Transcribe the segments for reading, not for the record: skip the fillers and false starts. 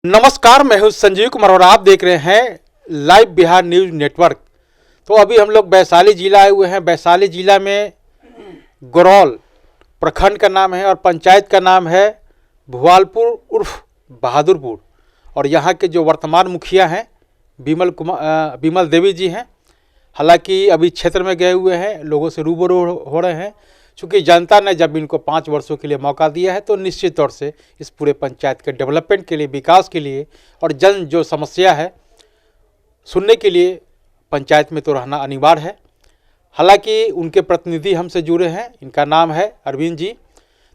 नमस्कार, मैं हूं संजीव कुमार और आप देख रहे हैं लाइव बिहार न्यूज नेटवर्क। तो अभी हम लोग वैशाली जिला आए हुए हैं। वैशाली जिला में गरौल प्रखंड का नाम है और पंचायत का नाम है भुआलपुर उर्फ बहादुरपुर। और यहाँ के जो वर्तमान मुखिया हैं विमल देवी जी हैं। हालांकि अभी क्षेत्र में गए हुए हैं, लोगों से रूबरू हो रहे हैं। चूँकि जनता ने जब इनको 5 वर्षों के लिए मौका दिया है तो निश्चित तौर से इस पूरे पंचायत के डेवलपमेंट के लिए, विकास के लिए और जन जो समस्या है सुनने के लिए पंचायत में तो रहना अनिवार्य है। हालांकि उनके प्रतिनिधि हमसे जुड़े हैं, इनका नाम है अरविंद जी।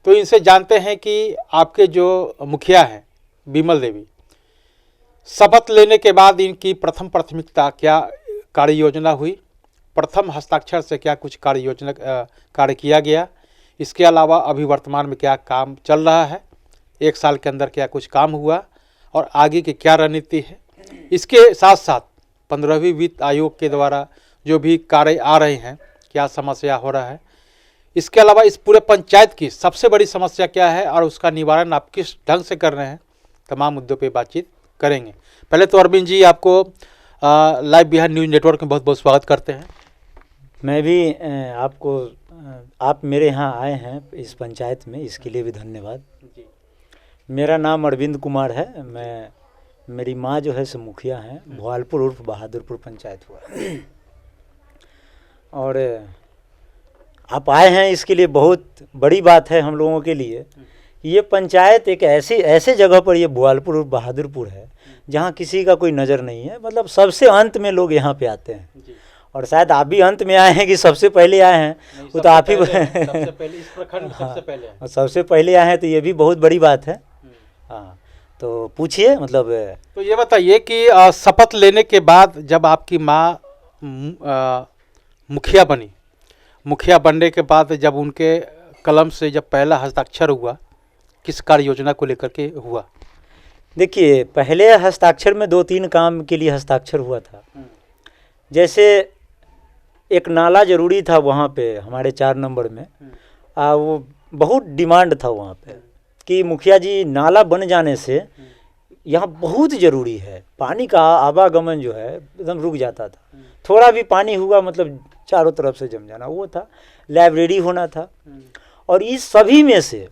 तो इनसे जानते हैं कि आपके जो मुखिया हैं विमल देवी, शपथ लेने के बाद इनकी प्रथम प्राथमिकता क्या कार्य योजना हुई, प्रथम हस्ताक्षर से क्या कुछ कार्य किया गया, इसके अलावा अभी वर्तमान में क्या काम चल रहा है, 1 साल के अंदर क्या कुछ काम हुआ और आगे की क्या रणनीति है। इसके साथ साथ 15वीं वित्त आयोग के द्वारा जो भी कार्य आ रहे हैं, क्या समस्या हो रहा है, इसके अलावा इस पूरे पंचायत की सबसे बड़ी समस्या क्या है और उसका निवारण आप किस ढंग से कर रहे हैं, तमाम मुद्दों पे बातचीत करेंगे। पहले तो अरविंद जी, आपको लाइव बिहार न्यूज नेटवर्क में बहुत बहुत स्वागत करते हैं। मैं भी आप मेरे यहाँ आए हैं इस पंचायत में, इसके लिए भी धन्यवाद जी। मेरा नाम अरविंद कुमार है। मेरी माँ जो है सो मुखिया हैं, भुआलपुर उर्फ बहादुरपुर पंचायत हुआ। और आप आए हैं इसके लिए बहुत बड़ी बात है हम लोगों के लिए। ये पंचायत एक ऐसे जगह पर, ये भुआलपुर उर्फ बहादुरपुर है जहाँ किसी का कोई नज़र नहीं है। मतलब सबसे अंत में लोग यहाँ पे आते हैं और शायद आप भी अंत में आए हैं कि सबसे पहले आए हैं, वो तो आप ही सबसे पहले इस प्रखंड में सबसे पहले आए हैं, तो ये भी बहुत बड़ी बात है। हाँ, तो पूछिए। मतलब तो ये बताइए कि शपथ लेने के बाद जब आपकी माँ मुखिया बनी, मुखिया बनने के बाद जब उनके कलम से जब पहला हस्ताक्षर हुआ, किस कार्य योजना को लेकर के हुआ? देखिए, पहले हस्ताक्षर में 2-3 काम के लिए हस्ताक्षर हुआ था। जैसे एक नाला ज़रूरी था वहाँ पे हमारे 4 नंबर में। वो बहुत डिमांड था वहाँ पे कि मुखिया जी, नाला बन जाने से यहाँ बहुत ज़रूरी है, पानी का आवागमन जो है एकदम रुक जाता था। थोड़ा भी पानी हुआ मतलब चारों तरफ से जम जाना, वो था। लाइब्रेरी होना था। और इस सभी में से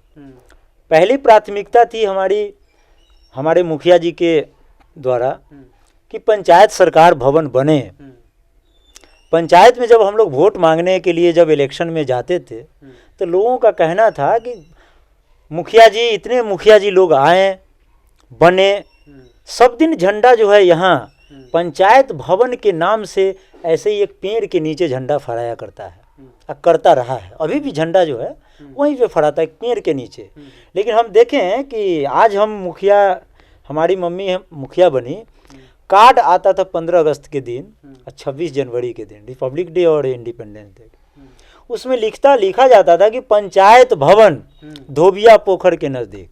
पहली प्राथमिकता थी हमारे मुखिया जी के द्वारा कि पंचायत सरकार भवन बने। पंचायत में जब हम लोग वोट मांगने के लिए जब इलेक्शन में जाते थे तो लोगों का कहना था कि मुखिया जी, इतने मुखिया जी लोग आए बने, सब दिन झंडा जो है यहाँ पंचायत भवन के नाम से ऐसे ही एक पेड़ के नीचे झंडा फहराया करता है, करता रहा है। अभी भी झंडा जो है वहीं पे फहराता है, एक पेड़ के नीचे। लेकिन हम देखें कि आज हमारी मम्मी मुखिया बनी, कार्ड आता था 15 अगस्त के दिन और 26 जनवरी के दिन, रिपब्लिक डे और इंडिपेंडेंस डे। उसमें लिखा जाता था कि पंचायत भवन धोबिया पोखर के नज़दीक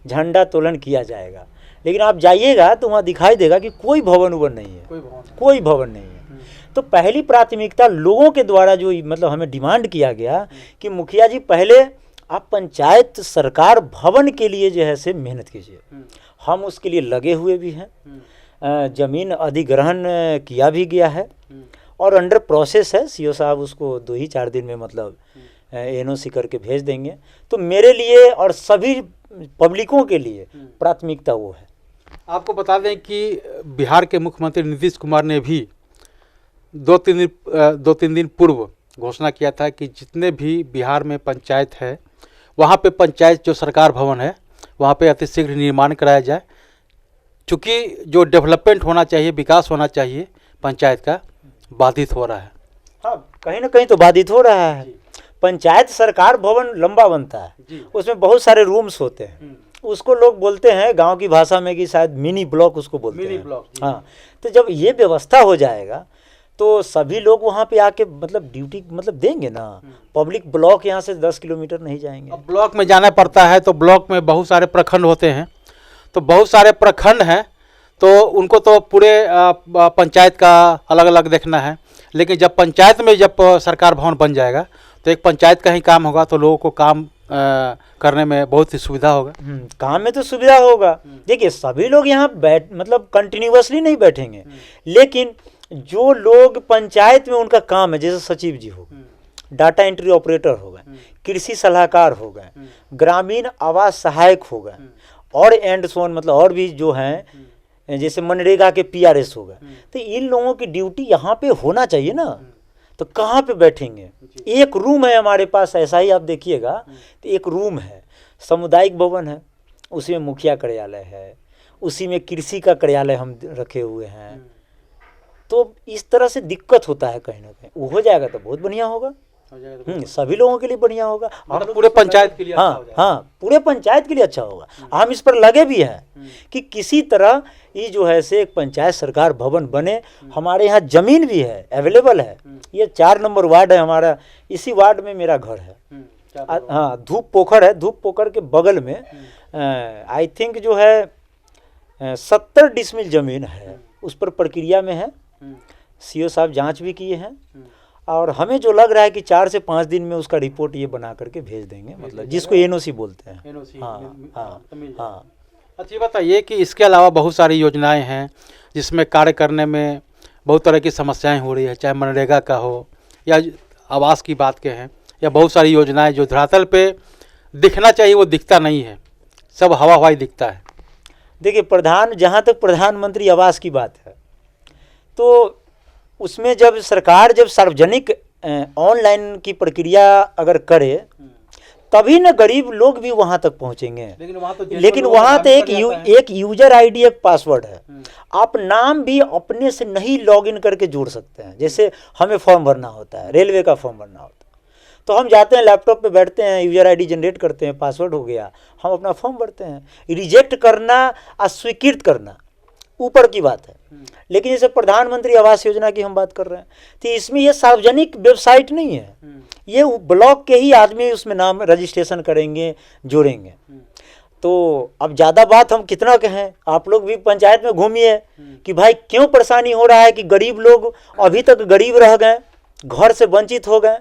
झंडा तोलन किया जाएगा। लेकिन आप जाइएगा तो वहाँ दिखाई देगा कि कोई भवन नहीं है, कोई भवन नहीं है। तो पहली प्राथमिकता लोगों के द्वारा जो मतलब हमें डिमांड किया गया कि मुखिया जी, पहले आप पंचायत सरकार भवन के लिए जो है से मेहनत कीजिए। हम उसके लिए लगे हुए भी हैं। ज़मीन अधिग्रहण किया भी गया है और अंडर प्रोसेस है। सीओ साहब उसको 2-4 दिन में मतलब एनओसी करके भेज देंगे। तो मेरे लिए और सभी पब्लिकों के लिए प्राथमिकता वो है। आपको बता दें कि बिहार के मुख्यमंत्री नीतीश कुमार ने भी 2-3 दिन पूर्व घोषणा किया था कि जितने भी बिहार में पंचायत है वहाँ पे पंचायत जो सरकार भवन है वहाँ पे अतिशीघ्र निर्माण कराया जाए। चूँकि जो डेवलपमेंट होना चाहिए, विकास होना चाहिए पंचायत का, बाधित हो रहा है। हाँ, कहीं ना कहीं तो बाधित हो रहा है। पंचायत सरकार भवन लंबा बनता है, उसमें बहुत सारे रूम्स होते हैं। उसको लोग बोलते हैं गांव की भाषा में कि शायद मिनी ब्लॉक उसको बोलते हैं। ब्लॉक। हाँ, तो जब ये व्यवस्था हो जाएगा तो सभी लोग वहाँ पे आके मतलब ड्यूटी मतलब देंगे ना। पब्लिक ब्लॉक यहाँ से 10 किलोमीटर नहीं जाएंगे। अब ब्लॉक में जाना पड़ता है तो ब्लॉक में बहुत सारे प्रखंड होते हैं, तो बहुत सारे प्रखंड हैं तो उनको तो पूरे पंचायत का अलग अलग देखना है। लेकिन जब पंचायत में जब सरकार भवन बन जाएगा तो एक पंचायत का ही काम होगा, तो लोगों को काम करने में बहुत ही सुविधा होगा। काम में तो सुविधा होगा। देखिए सभी लोग यहाँ मतलब कंटिन्यूअसली नहीं बैठेंगे, लेकिन जो लोग पंचायत में उनका काम है, जैसे सचिव जी हो गए, डाटा एंट्री ऑपरेटर हो गए, कृषि सलाहकार हो गए, ग्रामीण आवास सहायक हो गए, और एंड सोन मतलब और भी जो हैं जैसे मनरेगा के PRS हो गए, तो इन लोगों की ड्यूटी यहाँ पे होना चाहिए ना। तो कहाँ पे बैठेंगे? एक रूम है हमारे पास, ऐसा ही आप देखिएगा, तो एक रूम है, सामुदायिक भवन है, उसी में मुखिया कार्यालय है, उसी में कृषि का कार्यालय हम रखे हुए हैं। तो इस तरह से दिक्कत होता है कहीं ना कहीं। वो हो जाएगा तो बहुत बढ़िया होगा, सभी लोगों के लिए बढ़िया होगा, मतलब पूरे पंचायत के लिए। हाँ, पूरे पंचायत के लिए अच्छा होगा। हम इस पर लगे भी हैं कि किसी तरह ये जो है से एक पंचायत सरकार भवन बने। हमारे यहाँ जमीन भी है, अवेलेबल है। ये 4 नंबर वार्ड है हमारा, इसी वार्ड में मेरा घर है। हाँ, धूप पोखर है, धूप पोखर के बगल में आई थिंक जो है 70 डिसमिल जमीन है, उस पर प्रक्रिया में है। CO साहब जांच भी किए हैं, और हमें जो लग रहा है कि 4 से 5 दिन में उसका रिपोर्ट ये बना करके भेज देंगे, मतलब जिसको NOC बोलते हैं। हाँ। अच्छा, ये बताइए कि इसके अलावा बहुत सारी योजनाएं हैं जिसमें कार्य करने में बहुत तरह की समस्याएं हो रही है, चाहे मनरेगा का हो या आवास की बात के हैं, या बहुत सारी योजनाएं जो धरातल पे दिखना चाहिए वो दिखता नहीं है, सब हवा हवाई दिखता है। देखिए जहाँ तक प्रधानमंत्री आवास की बात है, तो उसमें जब सरकार जब सार्वजनिक ऑनलाइन की प्रक्रिया अगर करे, तभी ना गरीब लोग भी वहां तक पहुंचेंगे। लेकिन वहां तो एक यूजर ID, एक पासवर्ड है। आप नाम भी अपने से नहीं लॉगिन करके जोड़ सकते हैं। जैसे हमें फॉर्म भरना होता है, रेलवे का फॉर्म भरना होता है, तो हम जाते हैं, लैपटॉप पे बैठते हैं, यूजर ID जनरेट करते हैं, पासवर्ड हो गया, हम अपना फॉर्म भरते हैं। रिजेक्ट करना, अस्वीकृत करना ऊपर की बात है। लेकिन जैसे प्रधानमंत्री आवास योजना की हम बात कर रहे हैं, तो इसमें ये सार्वजनिक वेबसाइट नहीं है, ये ब्लॉक के ही आदमी उसमें नाम रजिस्ट्रेशन करेंगे, जोड़ेंगे। तो अब ज़्यादा बात हम कितना कहें, आप लोग भी पंचायत में घूमिए कि भाई क्यों परेशानी हो रहा है कि गरीब लोग अभी तक गरीब रह गए, घर से वंचित हो गए।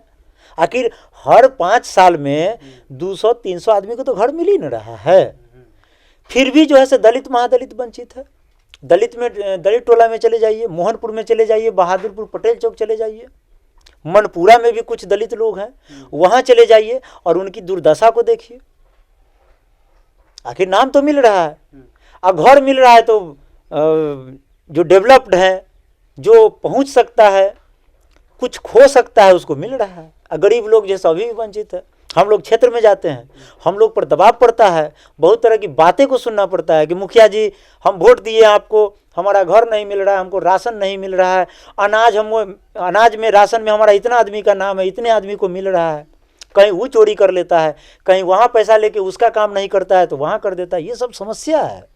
आखिर हर 5 साल में 200-300 आदमी को तो घर मिल ही नहीं रहा है, फिर भी जो है से दलित महादलित वंचित है। दलित टोला में चले जाइए, मोहनपुर में चले जाइए, बहादुरपुर पटेल चौक चले जाइए, मनपुरा में भी कुछ दलित लोग हैं, वहां चले जाइए और उनकी दुर्दशा को देखिए। आखिर नाम तो मिल रहा है, अब घर मिल रहा है, तो जो डेवलप्ड है, जो पहुंच सकता है, कुछ खो सकता है, उसको मिल रहा है। गरीब लोग जैसे अभी भी वंचित है। हम लोग क्षेत्र में जाते हैं, हम लोग पर दबाव पड़ता है, बहुत तरह की बातें को सुनना पड़ता है कि मुखिया जी हम वोट दिए आपको, हमारा घर नहीं मिल रहा है, हमको राशन नहीं मिल रहा है, अनाज में राशन में हमारा इतना आदमी का नाम है, इतने आदमी को मिल रहा है, कहीं वो चोरी कर लेता है, कहीं वहाँ पैसा लेके उसका काम नहीं करता है तो वहाँ कर देता है। ये सब समस्या है।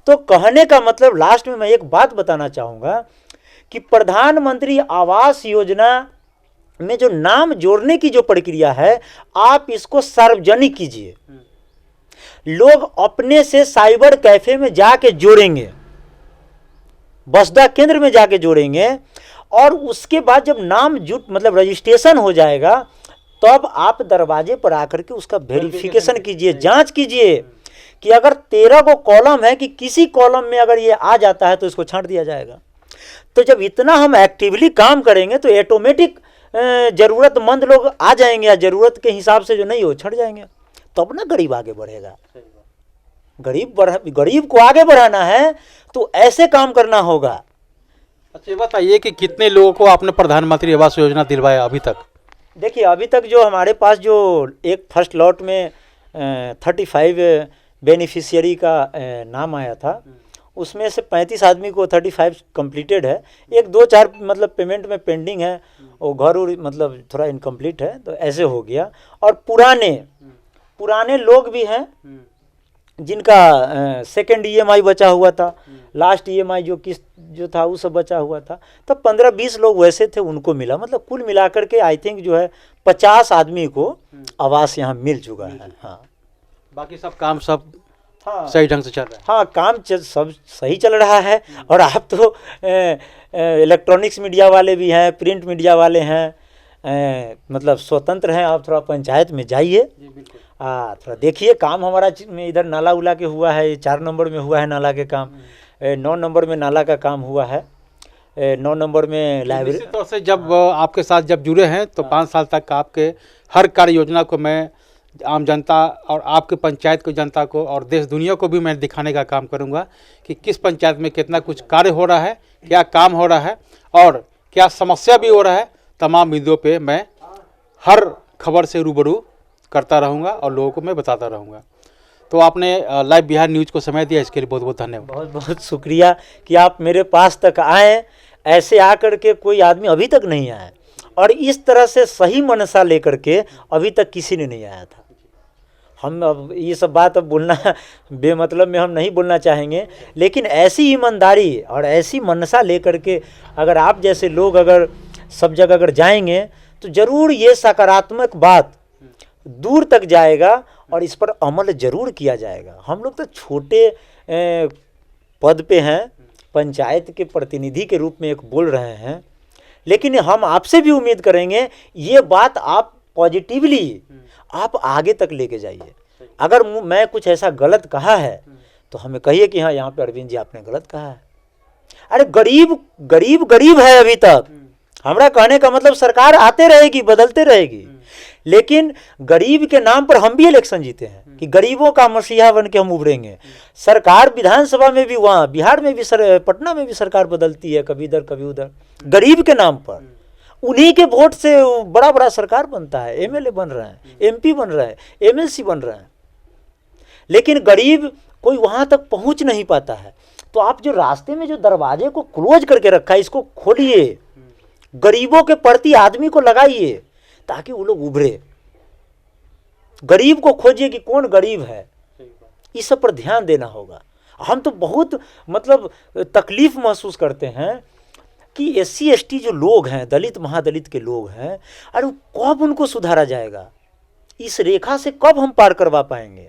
तो कहने का मतलब लास्ट में मैं एक बात बताना चाहूँगा कि प्रधानमंत्री आवास योजना में जो नाम जोड़ने की जो प्रक्रिया है, आप इसको सार्वजनिक कीजिए। लोग अपने से साइबर कैफे में जाके जोड़ेंगे, बसदा केंद्र में जाके जोड़ेंगे, और उसके बाद जब नाम मतलब रजिस्ट्रेशन हो जाएगा, तब आप दरवाजे पर आकर के उसका वेरिफिकेशन कीजिए, जांच कीजिए कि अगर 13 को कॉलम है कि किसी कॉलम में अगर ये आ जाता है तो इसको छांट दिया जाएगा। तो जब इतना हम एक्टिवली काम करेंगे तो ऑटोमेटिक जरूरतमंद लोग आ जाएंगे, या जरूरत के हिसाब से जो नहीं हो छट जाएंगे, तो अपना गरीब आगे बढ़ेगा। गरीब को आगे बढ़ाना है तो ऐसे काम करना होगा। अच्छा, ये बताइए कि कितने लोगों को आपने प्रधानमंत्री आवास योजना दिलवाया अभी तक? देखिए अभी तक जो हमारे पास जो एक फर्स्ट लॉट में 35 बेनिफिशियरी का नाम आया था, उसमें से 35 आदमी को 35 कंप्लीटेड है। 1-2-4 मतलब पेमेंट में पेंडिंग है, वो घर मतलब थोड़ा इनकम्प्लीट है, तो ऐसे हो गया। और पुराने लोग भी हैं जिनका सेकंड EMI बचा हुआ था, लास्ट EMI जो किस्त जो था वो सब बचा हुआ था, तो 15-20 लोग वैसे थे, उनको मिला। मतलब कुल मिलाकर के आई थिंक जो है 50 आदमी को आवास यहाँ मिल चुका है। हाँ, बाकी सब काम सब सही ढंग से चल रहा है। हाँ, काम सब सही चल रहा है। और आप तो इलेक्ट्रॉनिक्स मीडिया वाले भी हैं, प्रिंट मीडिया वाले हैं, मतलब स्वतंत्र हैं। आप थोड़ा पंचायत में जाइए, थोड़ा देखिए काम हमारा में इधर नाला उला के हुआ है, 4 नंबर में हुआ है नाला के काम, 9 नंबर में नाला का काम हुआ है, 9 नंबर में लाइब्रेरी। निश्चित तौर से जब आपके साथ जब जुड़े हैं तो 5 साल तक आपके हर कार्य योजना को मैं आम जनता और आपके पंचायत को जनता को और देश दुनिया को भी मैं दिखाने का काम करूंगा कि किस पंचायत में कितना कुछ कार्य हो रहा है, क्या काम हो रहा है और क्या समस्या भी हो रहा है। तमाम बिंदुओं पे मैं हर खबर से रूबरू करता रहूंगा और लोगों को मैं बताता रहूंगा। तो आपने लाइव बिहार न्यूज़ को समय दिया, इसके लिए बहुत बहुत धन्यवाद। बहुत बहुत शुक्रिया कि आप मेरे पास तक आए, ऐसे आकर के कोई आदमी अभी तक नहीं आया और इस तरह से सही मनसा लेकर के अभी तक किसी ने नहीं आया था। हम अब ये सब बात अब बोलना बेमतलब में हम नहीं बोलना चाहेंगे, लेकिन ऐसी ईमानदारी और ऐसी मनसा लेकर के अगर आप जैसे लोग अगर सब जगह अगर जाएंगे तो ज़रूर ये सकारात्मक बात दूर तक जाएगा और इस पर अमल ज़रूर किया जाएगा। हम लोग तो छोटे पद पे हैं, पंचायत के प्रतिनिधि के रूप में एक बोल रहे हैं, लेकिन हम आपसे भी उम्मीद करेंगे ये बात आप पॉजिटिवली आप आगे तक लेके जाइए। अगर मैं कुछ ऐसा गलत कहा है तो हमें कहिए कि हाँ यहाँ पे अरविंद जी आपने गलत कहा है। अरे गरीब गरीब गरीब है अभी तक। हमारा कहने का मतलब सरकार आते रहेगी, बदलते रहेगी, लेकिन गरीब के नाम पर हम भी इलेक्शन जीते हैं कि गरीबों का मसीहा बन के हम उभरेंगे। सरकार विधानसभा में भी, वहाँ बिहार में भी, पटना में भी सरकार बदलती है, कभी इधर कभी उधर, गरीब के नाम पर। उन्हीं के वोट से बड़ा बड़ा सरकार बनता है, एमएलए बन रहे हैं, एमपी बन रहे हैं, एमएलसी बन रहे हैं, लेकिन गरीब कोई वहाँ तक पहुँच नहीं पाता है। तो आप जो रास्ते में जो दरवाजे को क्लोज करके रखा है, इसको खोलिए, गरीबों के प्रति आदमी को लगाइए ताकि वो लोग उभरे। गरीब को खोजिए कि कौन गरीब है, इस सब पर ध्यान देना होगा। हम तो बहुत मतलब तकलीफ महसूस करते हैं कि एससी एसटी जो लोग हैं, दलित महादलित के लोग हैं, अरे कब उनको सुधारा जाएगा? इस रेखा से कब हम पार करवा पाएंगे?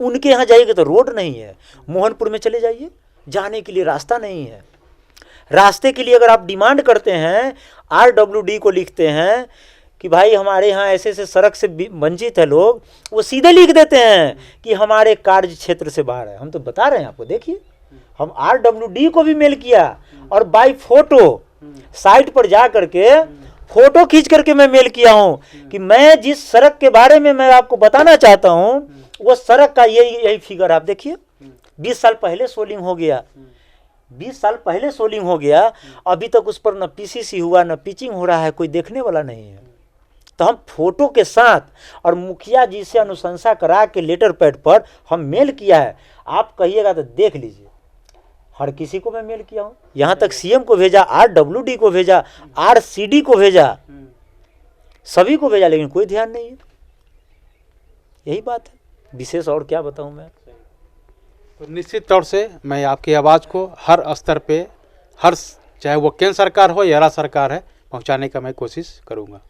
उनके यहाँ जाइएगा तो रोड नहीं है, मोहनपुर में चले जाइए, जाने के लिए रास्ता नहीं है। रास्ते के लिए अगर आप डिमांड करते हैं, RWD को लिखते हैं कि भाई हमारे यहाँ ऐसे ऐसे सड़क से वंचित है लोग, वो सीधे लिख देते हैं कि हमारे कार्य क्षेत्र से बाहर है। हम तो बता रहे हैं आपको, देखिए हम RWD को भी मेल किया और बाई फोटो साइट पर जा करके फोटो खींच करके मैं मेल किया हूँ कि मैं जिस सड़क के बारे में मैं आपको बताना चाहता हूँ वो सड़क का यही फिगर आप देखिए। 20 साल पहले सोलिंग हो गया, 20 साल पहले सोलिंग हो गया, अभी तक उस पर न PCC हुआ न पिचिंग हो रहा है, कोई देखने वाला नहीं है। तो हम फोटो के साथ और मुखिया जी से अनुशंसा करा के लेटर पैड पर हम मेल किया है। आप कहिएगा तो देख लीजिए, हर किसी को मैं मेल किया हूँ, यहाँ तक CM को भेजा, RWD को भेजा, RCD को भेजा, सभी को भेजा, लेकिन कोई ध्यान नहीं है। यही बात है, विशेष और क्या बताऊँ मैं। तो निश्चित तौर से मैं आपकी आवाज़ को हर स्तर पे, चाहे वो केंद्र सरकार हो या राज्य सरकार है, पहुंचाने का मैं कोशिश करूंगा।